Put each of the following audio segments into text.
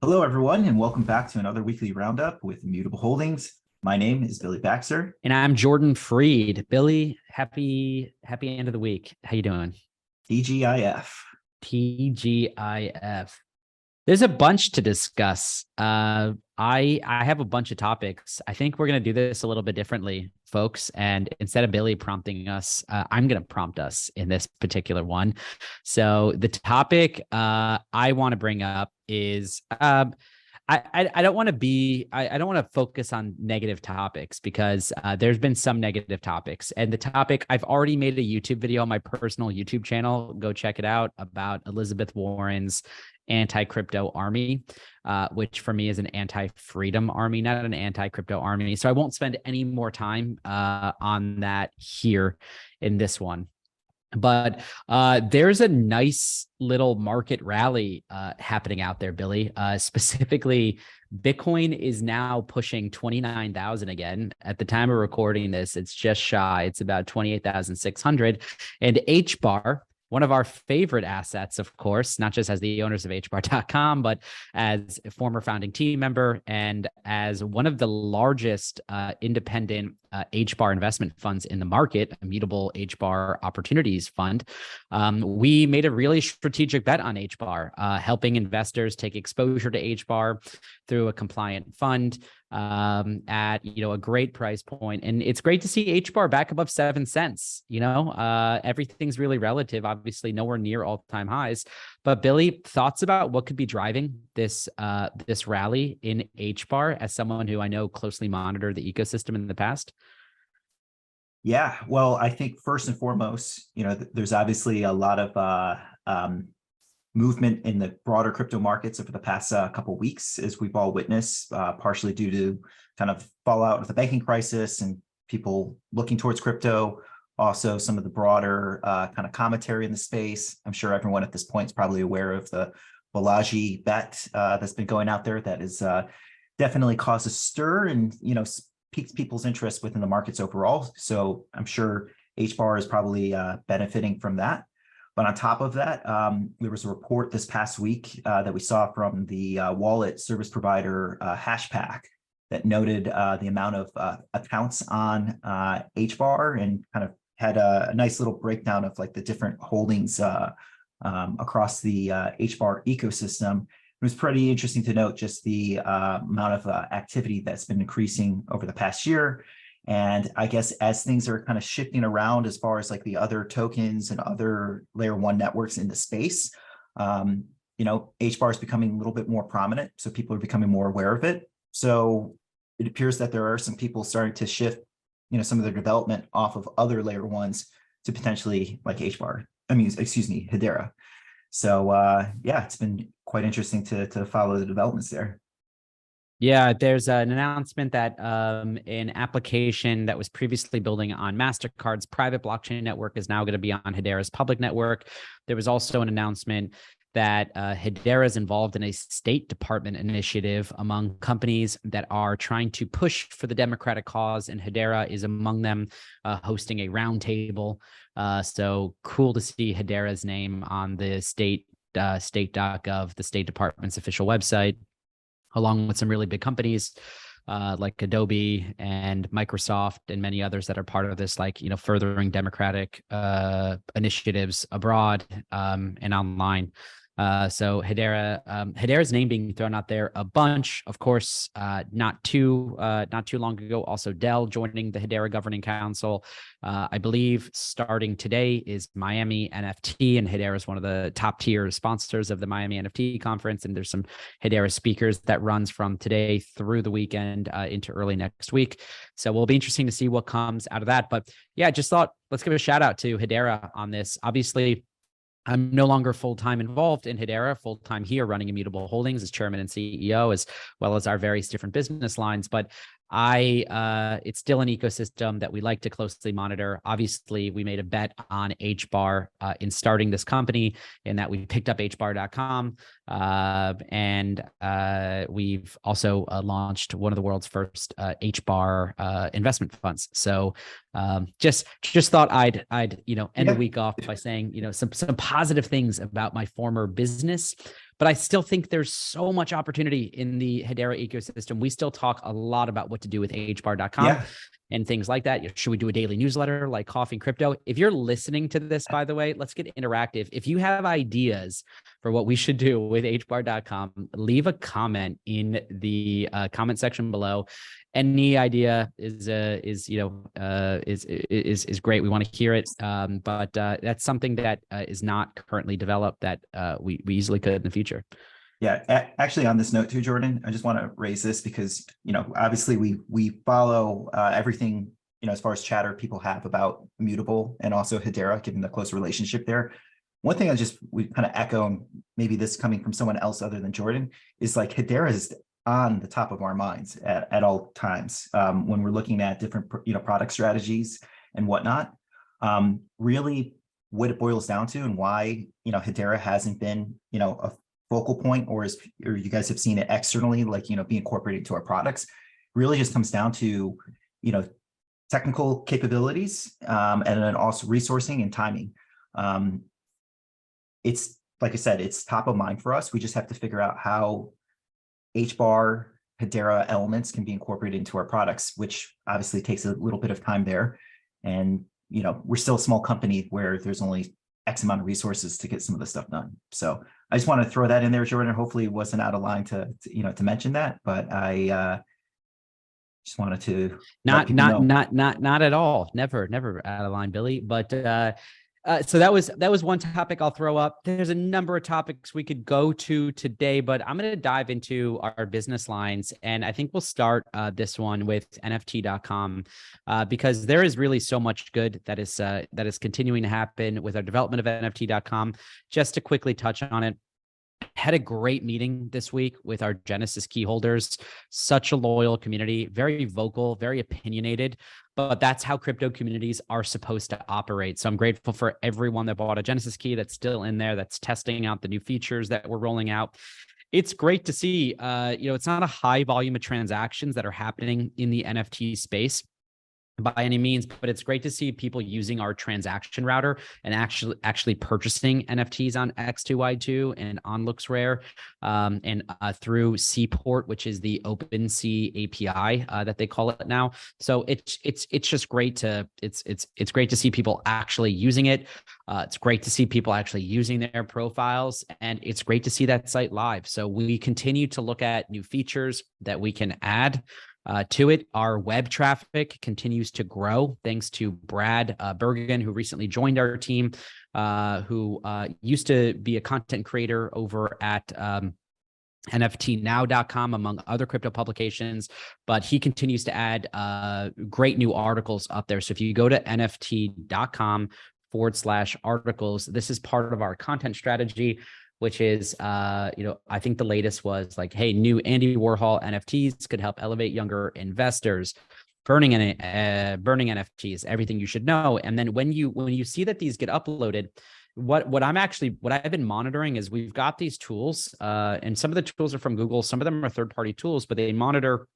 Hello, everyone, and welcome back to another weekly roundup with Immutable Holdings. My name is Billy Baxter. And I'm Jordan Freed. Billy, happy end of the week. How you doing? TGIF. TGIF. There's a bunch to discuss. I have a bunch of topics. I think we're gonna do this a little bit differently, folks. And instead of Billy prompting us, I'm gonna prompt us in this particular one. So the topic I want to bring up is I don't want to be I don't want to focus on negative topics because there's been some negative topics, and the topic I've already made a YouTube video on my personal YouTube channel. Go check it out, about Elizabeth Warren's anti-crypto army, which for me is an anti-freedom army, not an anti-crypto army. So I won't spend any more time on that here in this one. But there's a nice little market rally happening out there, Billy. Specifically, Bitcoin is now pushing 29,000 again. At the time of recording this, it's just shy. It's about 28,600. And HBAR, one of our favorite assets, of course, not just as the owners of HBAR.com, but as a former founding team member and as one of the largest independent HBAR investment funds in the market, Immutable HBAR Opportunities Fund. We made a really strategic bet on HBAR, helping investors take exposure to HBAR through a compliant fund at a great price point. And it's great to see HBAR back above 7 cents. Everything's really relative, obviously nowhere near all-time highs. But Billy, thoughts about what could be driving this rally in HBAR as someone who I know closely monitored the ecosystem in the past? Yeah, well, I think first and foremost, there's obviously a lot of movement in the broader crypto markets over the past couple of weeks, as we've all witnessed, partially due to kind of fallout of the banking crisis and people looking towards crypto. Also, some of the broader kind of commentary in the space. I'm sure everyone at this point is probably aware of the Balaji bet that's been going out there that is definitely caused a stir and, piques people's interest within the markets overall. So I'm sure HBAR is probably benefiting from that. But on top of that, there was a report this past week that we saw from the wallet service provider Hashpack that noted the amount of accounts on HBAR and kind of had a nice little breakdown of like the different holdings across the HBAR ecosystem. It was pretty interesting to note just the amount of activity that's been increasing over the past year. And I guess as things are kind of shifting around as far as like the other tokens and other layer one networks in the space, HBAR is becoming a little bit more prominent. So people are becoming more aware of it. So it appears that there are some people starting to shift, some of their development off of other layer ones to potentially like Hedera. So it's been quite interesting to follow the developments there. Yeah, there's an announcement that an application that was previously building on MasterCard's private blockchain network is now going to be on Hedera's public network. There was also an announcement that Hedera is involved in a State Department initiative among companies that are trying to push for the democratic cause, and Hedera is among them, hosting a roundtable. So cool to see Hedera's name on the state.gov, the State Department's official website, along with some really big companies like Adobe and Microsoft and many others that are part of this, furthering democratic initiatives abroad and online. So Hedera's name being thrown out there a bunch, of course, not too long ago. Also, Dell joining the Hedera Governing Council. I believe starting today is Miami NFT, and Hedera is one of the top tier sponsors of the Miami NFT conference. And there's some Hedera speakers that runs from today through the weekend into early next week. So we'll be interesting to see what comes out of that. But yeah, just thought let's give a shout out to Hedera on this. Obviously, I'm no longer full-time involved in Hedera, full-time here running Immutable Holdings as chairman and CEO, as well as our various different business lines. But it's still an ecosystem that we like to closely monitor. Obviously, we made a bet on HBAR in starting this company, in that we picked up HBAR.com, and we've also launched one of the world's first HBAR investment funds. So just thought I'd end the week off by saying some positive things about my former business. But I still think there's so much opportunity in the Hedera ecosystem. We still talk a lot about what to do with HBAR.com Yeah. and things like that. Should we do a daily newsletter like Coffee and Crypto? If you're listening to this, by the way, let's get interactive. If you have ideas for what we should do with HBAR.com, leave a comment in the comment section below. Any idea is great. We want to hear it, but that's something that is not currently developed that we easily could in the future. Yeah, actually, on this note too, Jordan, I just want to raise this because obviously we follow everything as far as chatter people have about Immutable and also Hedera, given the close relationship there. One thing we kind of echo, and maybe this coming from someone else other than Jordan, is like Hedera is on the top of our minds at all times when we're looking at different product strategies and whatnot. Really, what it boils down to and why Hedera hasn't been a focal point, or you guys have seen it externally, like be incorporated into our products, really just comes down to technical capabilities and then also resourcing and timing. It's like I said, it's top of mind for us. We just have to figure out how HBAR Hedera elements can be incorporated into our products, which obviously takes a little bit of time there. And we're still a small company where there's only X amount of resources to get some of the stuff done. So I just want to throw that in there, Jordan. Hopefully it wasn't out of line to mention that, but I just wanted to not at all. Never out of line, Billy. But so that was one topic I'll throw up. There's a number of topics we could go to today, but I'm going to dive into our business lines. And I think we'll start this one with NFT.com because there is really so much good that is continuing to happen with our development of NFT.com. Just to quickly touch on it, had a great meeting this week with our Genesis key holders. Such a loyal community, very vocal, very opinionated, but that's how crypto communities are supposed to operate. So I'm grateful for everyone that bought a Genesis key that's still in there, that's testing out the new features that we're rolling out. It's great to see, it's not a high volume of transactions that are happening in the NFT space by any means, but it's great to see people using our transaction router and actually purchasing NFTs on X2Y2 and on LooksRare and through Seaport, which is the OpenSea API that they call it now. So it's just great it's great to see people actually using it. It's great to see people actually using their profiles, and it's great to see that site live. So we continue to look at new features that we can add to it. Our web traffic continues to grow thanks to Brad Bergen, who recently joined our team, who used to be a content creator over at NFTnow.com, among other crypto publications, but he continues to add great new articles up there. So if you go to NFT.com/articles, this is part of our content strategy, which is, I think the latest was like, hey, new Andy Warhol NFTs could help elevate younger investors. Burning NFTs, everything you should know. And then when you see that these get uploaded, what I've been monitoring is we've got these tools, and some of the tools are from Google, some of them are third-party tools, but they monitor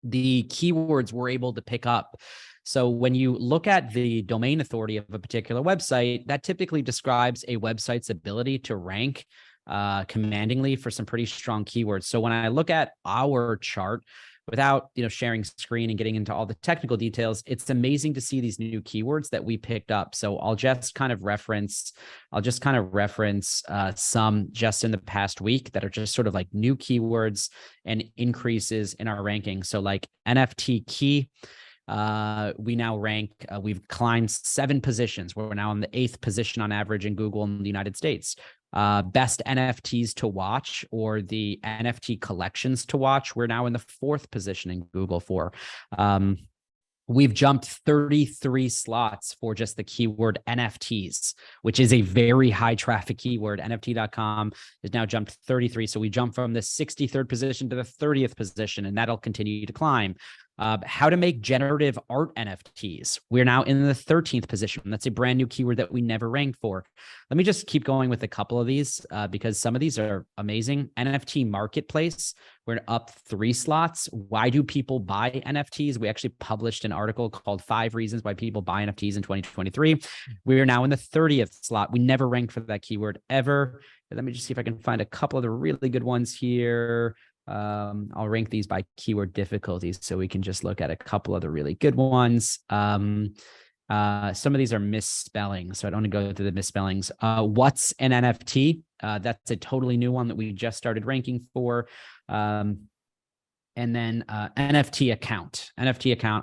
the keywords we're able to pick up. So when you look at the domain authority of a particular website, that typically describes a website's ability to rank commandingly for some pretty strong keywords. So when I look at our chart, without sharing screen and getting into all the technical details, it's amazing to see these new keywords that we picked up. So I'll just kind of reference some just in the past week that are just sort of like new keywords and increases in our ranking. So like NFT key, we now rank, we've climbed 7 positions. We're now in the 8th position on average in Google in the United States. Best NFTs to watch, or the NFT collections to watch, we're now in the 4th position in Google for. We've jumped 33 slots for just the keyword NFTs, which is a very high traffic keyword. NFT.com has now jumped 33. So we jumped from the 63rd position to the 30th position, and that'll continue to climb. How to make generative art NFTs. We're now in the 13th position. That's a brand new keyword that we never ranked for. Let me just keep going with a couple of these because some of these are amazing. NFT marketplace. We're up 3 slots. Why do people buy NFTs? We actually published an article called 5 Reasons Why People Buy NFTs in 2023. We are now in the 30th slot. We never ranked for that keyword ever. Let me just see if I can find a couple of the really good ones here. I'll rank these by keyword difficulties so we can just look at a couple of the really good ones. Some of these are misspellings, so I don't want to go through the misspellings. What's an NFT? That's a totally new one that we just started ranking for. And then NFT account.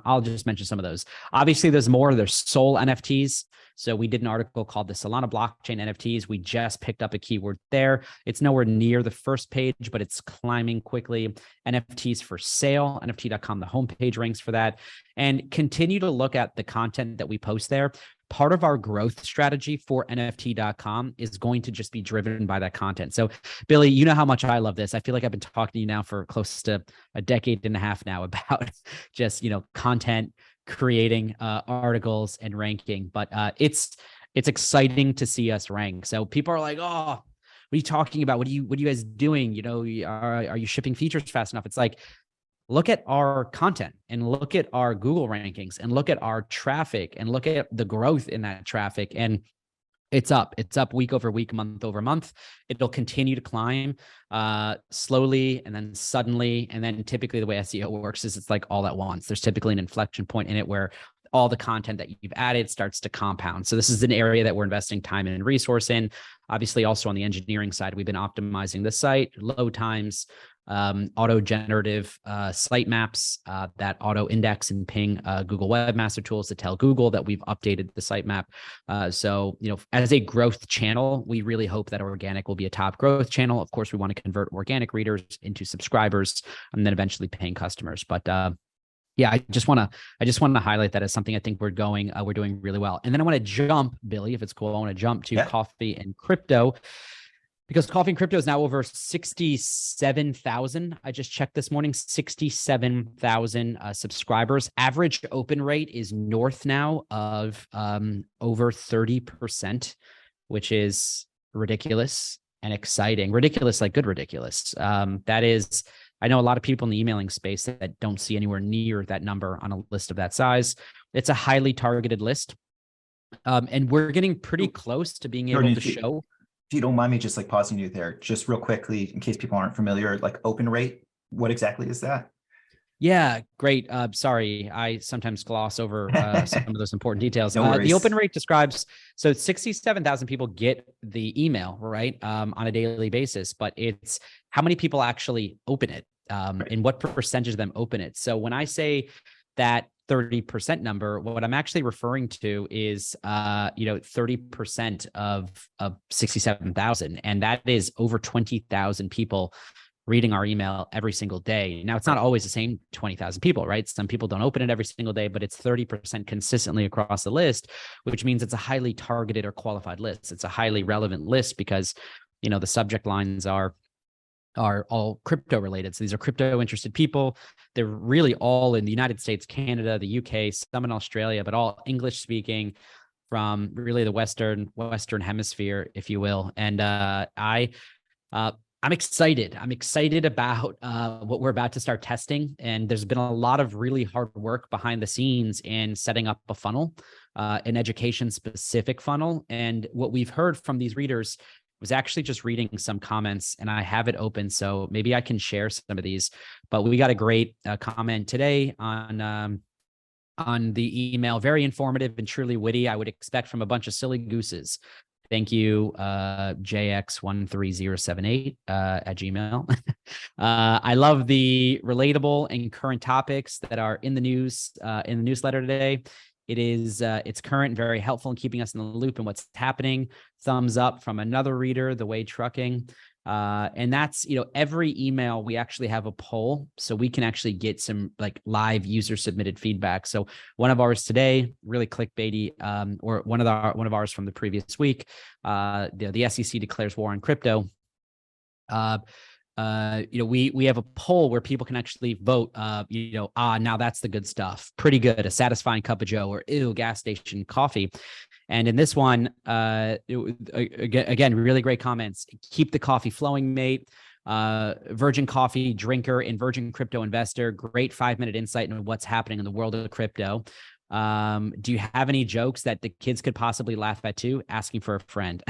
I'll just mention some of those. Obviously, there's more. There's soul NFTs. So we did an article called the Solana blockchain NFTs. We just picked up a keyword there. It's nowhere near the first page, but it's climbing quickly. NFTs for sale, NFT.com, the homepage ranks for that. And continue to look at the content that we post there. Part of our growth strategy for NFT.com is going to just be driven by that content. So, Billy, you know how much I love this. I feel like I've been talking to you now for close to a decade and a half now about just, content, creating articles and ranking. But it's exciting to see us rank. So people are like, oh, what are you talking about? What are you guys doing? Are you shipping features fast enough? It's like, look at our content and look at our Google rankings and look at our traffic and look at the growth in that traffic. And it's up week over week, month over month. It'll continue to climb slowly and then suddenly. And then typically the way SEO works is it's like all at once. There's typically an inflection point in it where all the content that you've added starts to compound. So this is an area that we're investing time and resource in. Obviously, also on the engineering side, we've been optimizing the site, load times, auto generative site maps that auto index and ping Google Webmaster Tools to tell Google that we've updated the site map. So, as a growth channel, we really hope that organic will be a top growth channel. Of course, we want to convert organic readers into subscribers and then eventually paying customers. But yeah, I just want to highlight that as something I think we're doing really well. And then I want to jump, Billy, if it's cool, I want to jump to coffee and crypto. Because coffee and crypto is now over 67,000. I just checked this morning, 67,000 subscribers. Average open rate is north now of over 30%, which is ridiculous and exciting. Ridiculous, like good ridiculous. That is, I know a lot of people in the emailing space that don't see anywhere near that number on a list of that size. It's a highly targeted list. And we're getting pretty close to being able to show. If you don't mind me just pausing you there, just real quickly, in case people aren't familiar, open rate, what exactly is that? Yeah, great. Sorry, I sometimes gloss over some of those important details. No the open rate describes, so 67,000 people get the email, right, on a daily basis, but it's how many people actually open it and what percentage of them open it. So when I say that 30% number, what I'm actually referring to is 30% of 67,000, and that is over 20,000 people reading our email every single day. Now, it's not always the same 20,000 people, right? Some people don't open it every single day, but it's 30% consistently across the list, which means it's a highly targeted or qualified list. It's a highly relevant list because the subject lines are all crypto related. So these are crypto interested people. They're really all in the United States, Canada, the UK, some in Australia, but all English speaking from really the Western hemisphere, if you will. And I'm excited. I'm excited about what we're about to start testing. And there's been a lot of really hard work behind the scenes in setting up a funnel, an education specific funnel. And what we've heard from these readers was actually just reading some comments, and I have it open, so maybe I can share some of these. But we got a great comment today on the email. Very informative and truly witty. I would expect from a bunch of silly gooses. Thank you, JX13078 at Gmail. I love the relatable and current topics that are in the news in the newsletter today. It's current and very helpful in keeping us in the loop and what's happening. Thumbs up from another reader, The Way Trucking. And that's, every email we actually have a poll, so we can actually get some live user submitted feedback. So one of ours today, really clickbaity, or one of ours from the previous week, the SEC declares war on crypto. we have a poll where people can actually vote, now that's the good stuff. Pretty good. A satisfying cup of Joe, or ew, gas station coffee. And in this one, again, really great comments. Keep the coffee flowing, mate. Virgin coffee drinker and virgin crypto investor. Great 5-minute insight into what's happening in the world of crypto. Do you have any jokes that the kids could possibly laugh at too? Asking for a friend.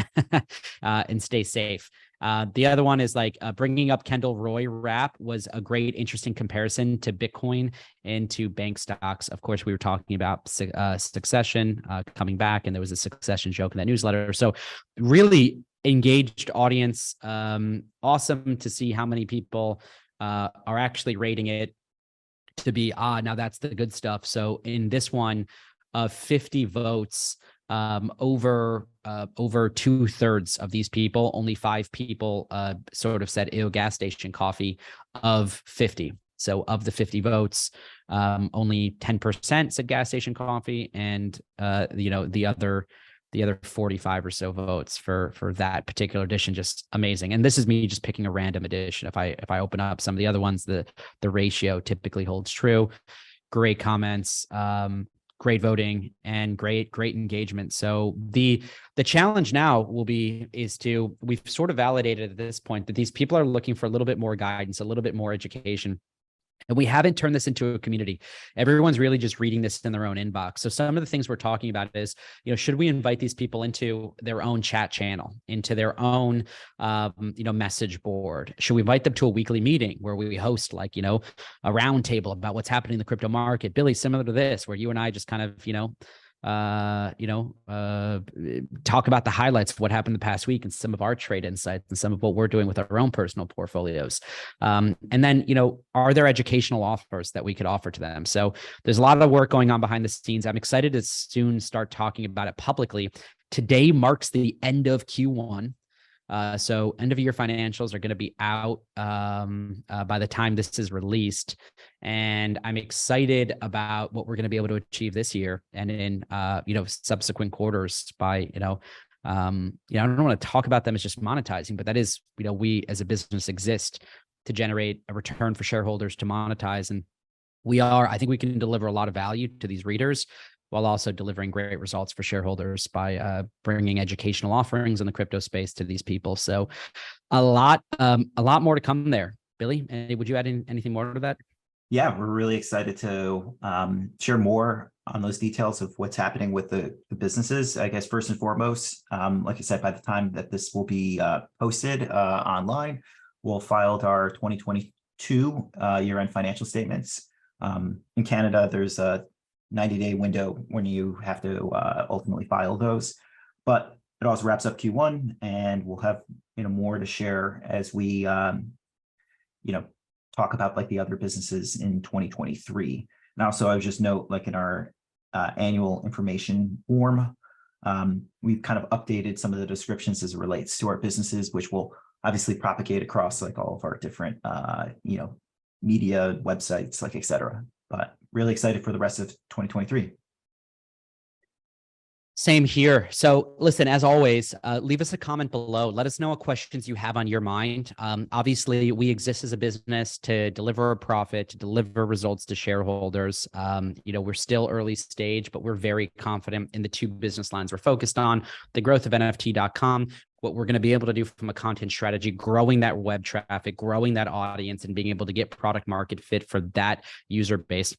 And stay safe. The other one is like bringing up Kendall Roy rap was a great, interesting comparison to Bitcoin and to bank stocks. Of course, we were talking about Succession coming back, and there was a Succession joke in that newsletter. So really engaged audience. Awesome to see how many people are actually rating it to be, now that's the good stuff. So in this one, 50 votes, over 2/3 of these people, only 5 people sort of said, ew, gas station coffee of 50. So of the 50 votes, only 10% said gas station coffee, and the other 45 or so votes for that particular edition. Just amazing. And this is me just picking a random edition. If I open up some of the other ones, the ratio typically holds true. Great comments, great voting, and great engagement. So the challenge now we've sort of validated at this point that these people are looking for a little bit more guidance, a little bit more education. And we haven't turned this into a community. Everyone's really just reading this in their own inbox. So some of the things we're talking about is, should we invite these people into their own chat channel, into their own, message board? Should we invite them to a weekly meeting where we host a roundtable about what's happening in the crypto market? Billy, similar to this, where you and I just kind of, talk about the highlights of what happened the past week and some of our trade insights and some of what we're doing with our own personal portfolios. And then, are there educational offers that we could offer to them? So there's a lot of work going on behind the scenes. I'm excited to soon start talking about it publicly. Today marks the end of Q1. So end of year financials are going to be out by the time this is released. And I'm excited about what we're going to be able to achieve this year and in, subsequent quarters by, I don't want to talk about them as just monetizing, but that is, we as a business exist to generate a return for shareholders to monetize. And I think we can deliver a lot of value to these readers while also delivering great results for shareholders by bringing educational offerings in the crypto space to these people. So a lot more to come there. Billy, would you add anything more to that? Yeah, we're really excited to share more on those details of what's happening with the businesses. I guess first and foremost, like I said, by the time that this will be posted online, we'll filed our 2022 year-end financial statements. In Canada, there's a 90-day window when you have to ultimately file those, but it also wraps up Q1, and we'll have more to share as we talk about like the other businesses in 2023. And also, I would just note, like in our annual information form, we've kind of updated some of the descriptions as it relates to our businesses, which will obviously propagate across like all of our different media websites, like etc. But really excited for the rest of 2023. Same here. So listen, as always, leave us a comment below. Let us know what questions you have on your mind. Obviously, we exist as a business to deliver a profit, to deliver results to shareholders. We're still early stage, but we're very confident in the 2 business lines we're focused on: the growth of NFT.com, what we're going to be able to do from a content strategy, growing that web traffic, growing that audience, and being able to get product market fit for that user base.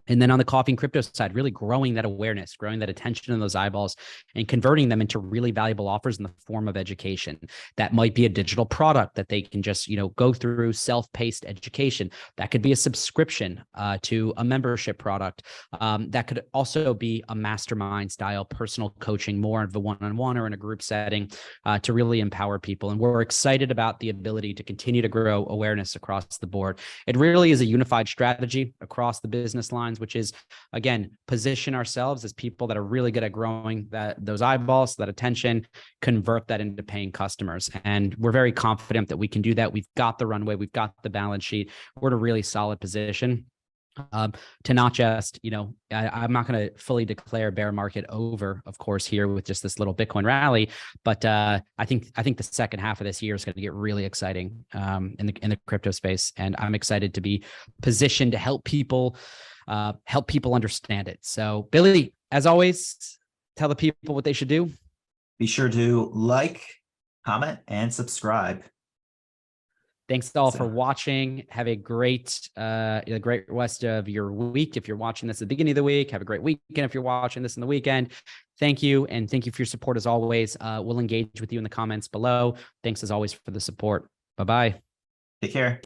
And then on the coffee and crypto side, really growing that awareness, growing that attention in those eyeballs, and converting them into really valuable offers in the form of education. That might be a digital product that they can just, go through, self-paced education. That could be a subscription to a membership product. That could also be a mastermind style personal coaching, more of a one-on-one or in a group setting to really empower people. And we're excited about the ability to continue to grow awareness across the board. It really is a unified strategy across the business line, which is, again, position ourselves as people that are really good at growing those eyeballs, that attention, convert that into paying customers. And we're very confident that we can do that. We've got the runway, we've got the balance sheet. We're in a really solid position. to not just, I'm not going to fully declare bear market over, of course, here with just this little Bitcoin rally, but I think the second half of this year is going to get really exciting in the crypto space, and I'm excited to be positioned to help people understand it. So, Billy, as always, tell the people what they should do. Be sure to like, comment, and subscribe. Thanks all for watching. Have a great rest of your week. If you're watching this at the beginning of the week, have a great weekend. If you're watching this in the weekend, thank you. And thank you for your support as always. We'll engage with you in the comments below. Thanks as always for the support. Bye-bye. Take care.